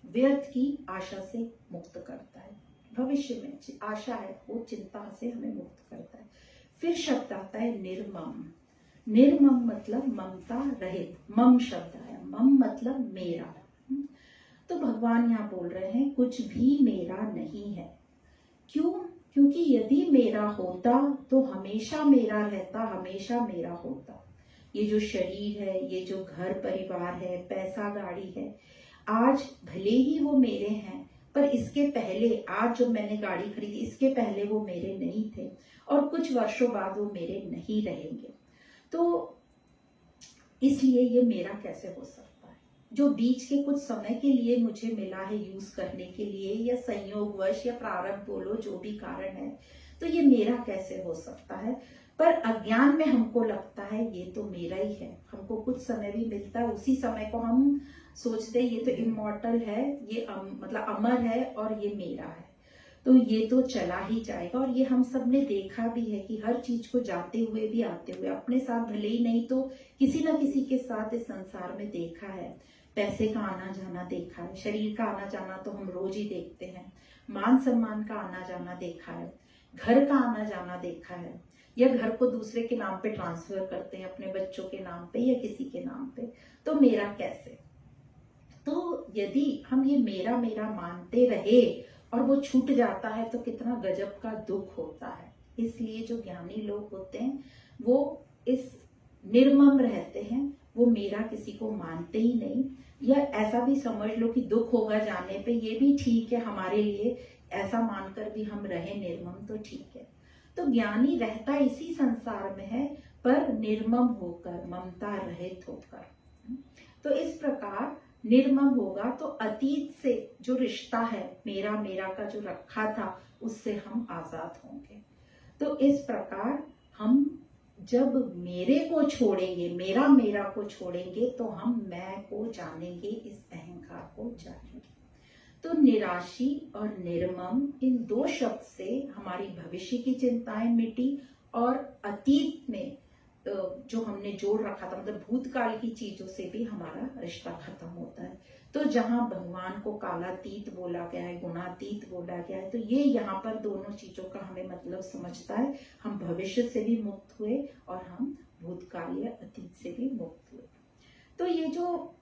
व्यर्थ की आशा से मुक्त करता है। भविष्य में आशा है वो चिंता से हमें मुक्त करता है। फिर शब्द आता है निर्मम। निर्मम मतलब ममता रहित, मम शब्द है, मम मतलब मेरा। तो भगवान यहाँ बोल रहे हैं कुछ भी मेरा नहीं है। क्यों? क्योंकि यदि मेरा होता तो हमेशा मेरा रहता, हमेशा मेरा होता। ये जो शरीर है, ये जो घर परिवार है, पैसा गाड़ी है, आज भले ही वो मेरे हैं, पर इसके पहले, आज जो मैंने गाड़ी खरीदी, इसके पहले वो मेरे नहीं थे, और कुछ वर्षों बाद वो मेरे नहीं रहेंगे। तो इसलिए ये मेरा कैसे हो सकता है? जो बीच के कुछ समय के लिए मुझे मिला है यूज करने के लिए, या संयोगवश या प्रारब्ध बोलो, जो भी कारण है, तो ये मेरा कैसे हो सकता है? पर अज्ञान में हमको लगता है ये तो मेरा ही है। हमको कुछ समय भी मिलता है, उसी समय को हम सोचते हैं ये तो इमॉर्टल है, ये मतलब अमर है और ये मेरा है, तो ये तो चला ही जाएगा। और ये हम सब ने देखा भी है कि हर चीज को जाते हुए भी आते हुए, अपने साथ भले ही नहीं तो किसी न किसी के साथ इस संसार में देखा है। पैसे का आना जाना देखा है, शरीर का आना जाना तो हम रोज ही देखते हैं, मान सम्मान का आना जाना देखा है, घर का आना जाना देखा है, या घर को दूसरे के नाम पे ट्रांसफर करते हैं, अपने बच्चों के नाम पे या किसी के नाम पे। तो मेरा कैसे? तो यदि हम ये मेरा मेरा मानते रहे और वो छूट जाता है तो कितना गजब का दुख होता है। इसलिए जो ज्ञानी लोग होते हैं वो इस निर्मम रहते हैं, वो मेरा किसी को मानते ही नहीं, या ऐसा भी समझ लो कि दुख होगा जाने पे, ये भी ठीक है हमारे लिए, ऐसा मानकर भी हम रहे निर्मम तो ठीक है। तो ज्ञानी रहता इसी संसार में है, पर निर्मम होकर, ममता रहित होकर। तो इस प्रकार निर्मम होगा तो अतीत से जो रिश्ता है मेरा मेरा का जो रखा था, उससे हम आजाद होंगे। तो इस प्रकार हम जब मेरे को छोड़ेंगे, मेरा मेरा को छोड़ेंगे, तो हम मैं को जानेंगे, इस अहंकार को जानेंगे। तो निराशी और निर्मम, इन दो शब्द से हमारी भविष्य की चिंताएं मिटी, और अतीत में जो हमने जोड़ रखा था, मतलब भूतकाल की चीजों से भी हमारा रिश्ता खत्म होता है। तो जहां भगवान को कालातीत बोला गया है, गुणातीत बोला गया है, तो ये यहाँ पर दोनों चीजों का हमें मतलब समझता है। हम भविष्य से भी मुक्त हुए और हम भूतकाल या अतीत से भी मुक्त हुए। तो ये जो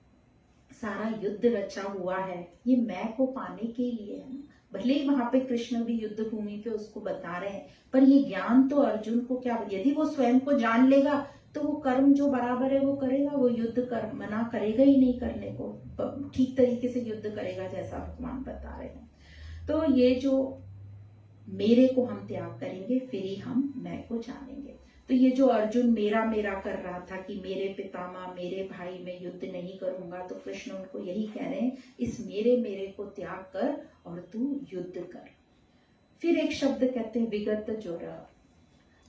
सारा युद्ध रचा हुआ है, ये मैं को पाने के लिए है ना। भले ही वहां पे कृष्ण भी युद्ध भूमि पे उसको बता रहे हैं, पर ये ज्ञान तो अर्जुन को क्या, यदि वो स्वयं को जान लेगा तो वो कर्म जो बराबर है वो करेगा, वो युद्ध कर मना करेगा ही नहीं करने को, ठीक तरीके से युद्ध करेगा जैसा भगवान बता रहे हैं। तो ये जो मेरे को हम त्याग करेंगे, फिर ही हम मैं को जानेंगे। तो ये जो अर्जुन मेरा मेरा कर रहा था कि मेरे पितामह, मेरे भाई, मैं युद्ध नहीं करूंगा, तो कृष्ण उनको यही कह रहे हैं, इस मेरे मेरे को त्याग कर और तू युद्ध कर। फिर एक शब्द कहते हैं विगत ज्वर।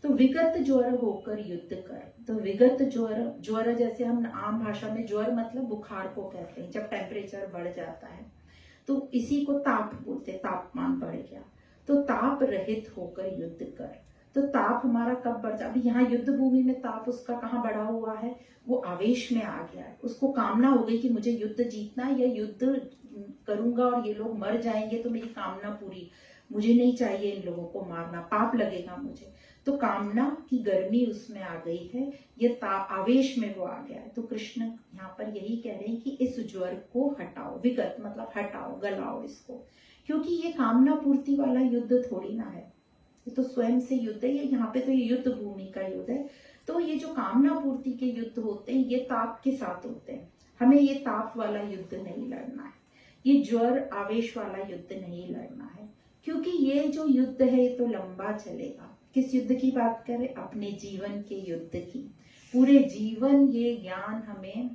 तो विगत ज्वर होकर युद्ध कर। तो विगत ज्वर, ज्वर जैसे हम आम भाषा में ज्वर मतलब बुखार को कहते हैं, जब टेम्परेचर बढ़ जाता है, तो इसी को ताप बोलते, तापमान बढ़ गया। तो ताप रहित होकर युद्ध कर। तो ताप हमारा कब बढ़ जाए, अभी यहाँ युद्ध भूमि में ताप उसका कहाँ बढ़ा हुआ है, वो आवेश में आ गया है, उसको कामना हो गई कि मुझे युद्ध जीतना है, या युद्ध करूंगा और ये लोग मर जाएंगे तो मेरी कामना पूरी, मुझे नहीं चाहिए इन लोगों को मारना, पाप लगेगा मुझे। तो कामना की गर्मी उसमें आ गई है, ये ताप आवेश में वो आ गया है। तो कृष्ण यहाँ पर यही कह रहे हैं कि इस ज्वर को हटाओ, विगत मतलब हटाओ, गलाओ इसको, क्योंकि ये कामना पूर्ति वाला युद्ध थोड़ी ना है, ये तो स्वयं से युद्ध है। यहाँ पे तो ये युद्ध भूमि का युद्ध है। तो ये जो कामना पूर्ति के युद्ध होते हैं, ये ताप के साथ होते हैं। हमें ये ताप वाला युद्ध नहीं लड़ना है, ये ज्वर आवेश वाला युद्ध नहीं लड़ना है, क्योंकि ये जो युद्ध है ये तो लंबा चलेगा। किस युद्ध की बात करें, अपने जीवन के युद्ध की। पूरे जीवन ये ज्ञान हमें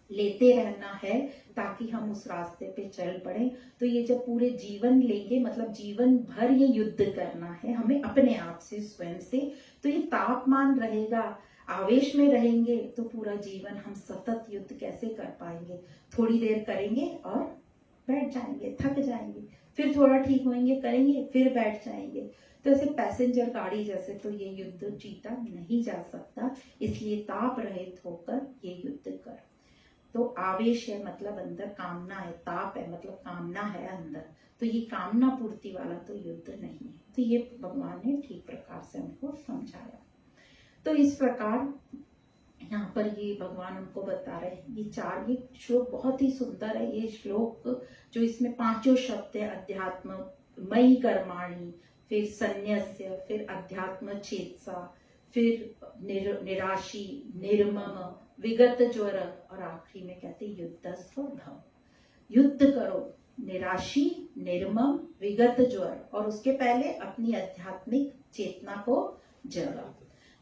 लेते रहना है ताकि हम उस रास्ते पे चल पड़े। तो ये जब पूरे जीवन लेंगे, मतलब जीवन भर ये युद्ध करना है हमें अपने आप से, स्वयं से। तो ये तापमान रहेगा, आवेश में रहेंगे, तो पूरा जीवन हम सतत युद्ध कैसे कर पाएंगे। थोड़ी देर करेंगे और बैठ जाएंगे, थक जाएंगे, फिर थोड़ा ठीक होंगे, करेंगे, फिर बैठ जाएंगे। तो ऐसे पैसेंजर गाड़ी जैसे तो ये युद्ध जीता नहीं जा सकता, इसलिए ताप रहित होकर ये युद्ध कर। तो आवेश है मतलब अंदर कामना है, ताप है मतलब कामना है अंदर, तो ये कामना पूर्ति वाला तो युद्ध नहीं है। तो ये भगवान ने ठीक प्रकार से हमको समझाया। तो इस प्रकार यहाँ पर ये भगवान हमको बता रहे हैं, ये श्लोक बहुत ही सुंदर है। ये श्लोक जो इसमें पांचों शब्द है, अध्यात्म, मयि कर्माणि, फिर संन्यास्य, फिर अध्यात्म चेतसा, फिर निराशी, निर्मम, विगत ज्वर, और आखिरी में कहते युद्धस्व भव। युद्ध करो, निराशी, निर्मम, विगत ज्वर, और उसके पहले अपनी आध्यात्मिक चेतना को जगा।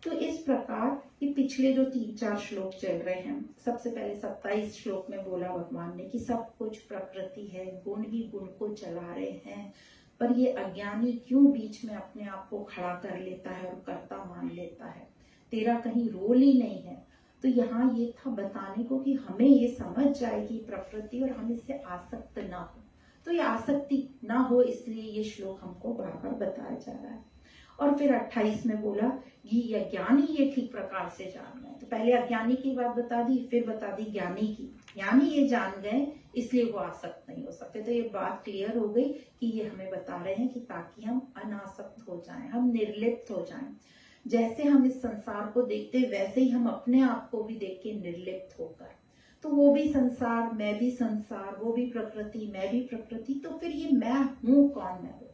तो इस प्रकार ये पिछले जो 3-4 श्लोक चल रहे हैं, सबसे पहले 27 श्लोक में बोला भगवान ने कि सब कुछ प्रकृति है, गुण ही गुण को चला रहे हैं, पर ये अज्ञानी क्यों बीच में अपने आप को खड़ा कर लेता है और कर्ता मान लेता है, तेरा कहीं रोल ही नहीं है। तो यहाँ ये था बताने को कि हमें ये समझ जाएगी प्रकृति और हम इससे आसक्त ना हो। तो ये आसक्ति ना हो, इसलिए ये श्लोक हमको बार बार बताया जा रहा है। और फिर 28 में बोला कि अज्ञानी ये ठीक प्रकार से जान गए। तो पहले अज्ञानी की बात बता दी, फिर बता दी ज्ञानी की। ज्ञानी ये जान गए इसलिए वो आसक्त नहीं हो सकते। तो ये बात क्लियर हो गई कि ये हमें बता रहे हैं कि ताकि हम अनासक्त हो जाएं, हम निर्लिप्त हो जाएं। जैसे हम इस संसार को देखते हैं वैसे ही हम अपने आप को भी देख के निर्लिप्त होकर, तो वो भी संसार, मैं भी संसार, वो भी प्रकृति, मैं भी प्रकृति, तो फिर ये मैं हूँ कौन मैं हूँ।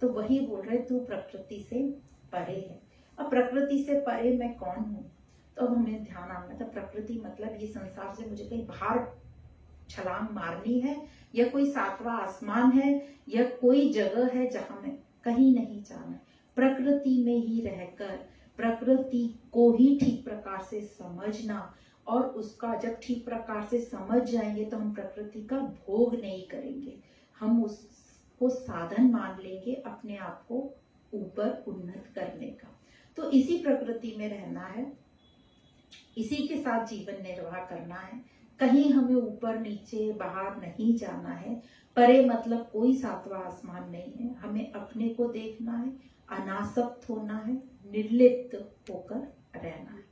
तो वही बोल रहे तू प्रकृति से परे है। अब प्रकृति से परे मैं कौन हूँ, तब हमें ध्यान आना था प्रकृति मतलब ये संसार से मुझे कहीं बाहर छलांग मारनी है, या कोई सातवां आसमान है, या कोई जगह है जहां मैं कहीं नहीं जाना है। प्रकृति में ही रहकर प्रकृति को ही ठीक प्रकार से समझना, और उसका जब ठीक प्रकार से समझ जाएंगे तो हम प्रकृति का भोग नहीं करेंगे, हम उसको साधन मान लेंगे अपने आप को ऊपर उन्नत करने का। तो इसी प्रकृति में रहना है, इसी के साथ जीवन निर्वाह करना है, कहीं हमें ऊपर नीचे बाहर नहीं जाना है। परे मतलब कोई सातवां आसमान नहीं है, हमें अपने को देखना है, अनासक्त होना है, निर्लिप्त होकर रहना है।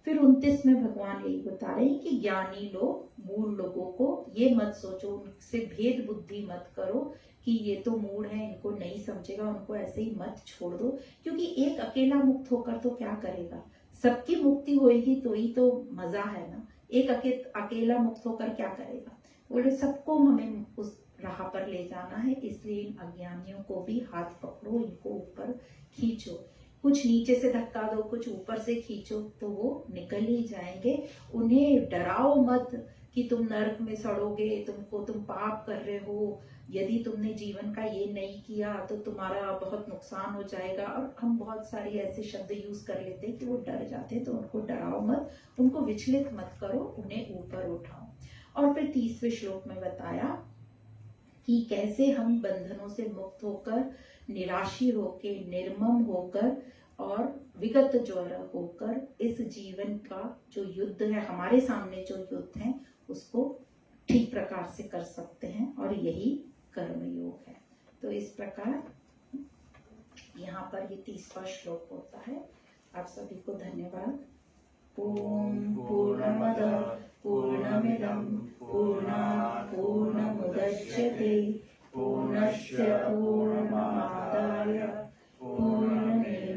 फिर 29 में भगवान यही बता रहे हैं कि ज्ञानी लोग मूढ़ लोगों को ये मत सोचो, उनसे भेद बुद्धि मत करो कि ये तो मूढ़ है, इनको नहीं समझेगा, उनको ऐसे ही मत छोड़ दो, क्योंकि एक अकेला मुक्त होकर तो क्या करेगा, सबकी मुक्ति होएगी तो ही तो मजा है ना। एक अकेला मुक्त होकर क्या करेगा, बोले सबको हमें उस राह पर ले जाना है, इसलिए इन अज्ञानियों को भी हाथ पकड़ो, इनको ऊपर खींचो, कुछ नीचे से धक्का दो, कुछ ऊपर से खींचो, तो वो निकल ही जाएंगे। उन्हें डराओ मत कि तुम नरक में सड़ोगे, तुम पाप कर रहे हो, यदि तुमने जीवन का ये नहीं किया तो तुम्हारा बहुत नुकसान हो जाएगा। और हम बहुत सारी ऐसे शब्द यूज कर लेते हैं कि वो डर जाते हैं, तो उनको डराओ मत, उनको विचलित मत करो, उन्हें ऊपर उठाओ। और फिर 30वें श्लोक में बताया कि कैसे हम बंधनों से मुक्त होकर, निराशी होकर, निर्मम होकर और विगत ज्वर होकर इस जीवन का जो युद्ध है, हमारे सामने जो युद्ध है, उसको ठीक प्रकार से कर सकते हैं, और यही कर्म योग है। तो इस प्रकार यहाँ पर ये 30वां श्लोक होता है। आप सभी को धन्यवाद। ओम पूर्णमद पूर्णमिदं पूर्णात् पूर्णमुदच्यते पूर्णस्य पूर्णमादाय पूर्णमेवावशिष्यते।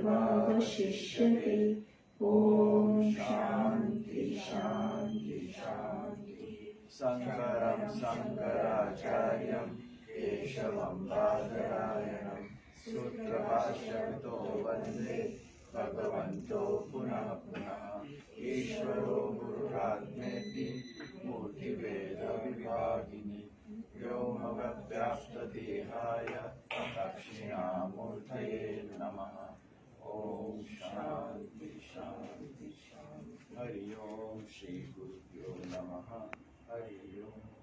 ओम शांति शांति शांति। शंकरं शंकराचार्यं केशवं बादरायणं सूत्रभाष्यकृतो वन्दे भगवन्तो पुनः पुनः। ईश्वरो गुरुरात्मेति मूर्तिभेदविभागिनि व्योमव्याप्तदेहाय दक्षिणामूर्तये नमः। ओम शांति शांति शांति। हरि ओम श्री गुरुभ्यो नमः। हरि ओम।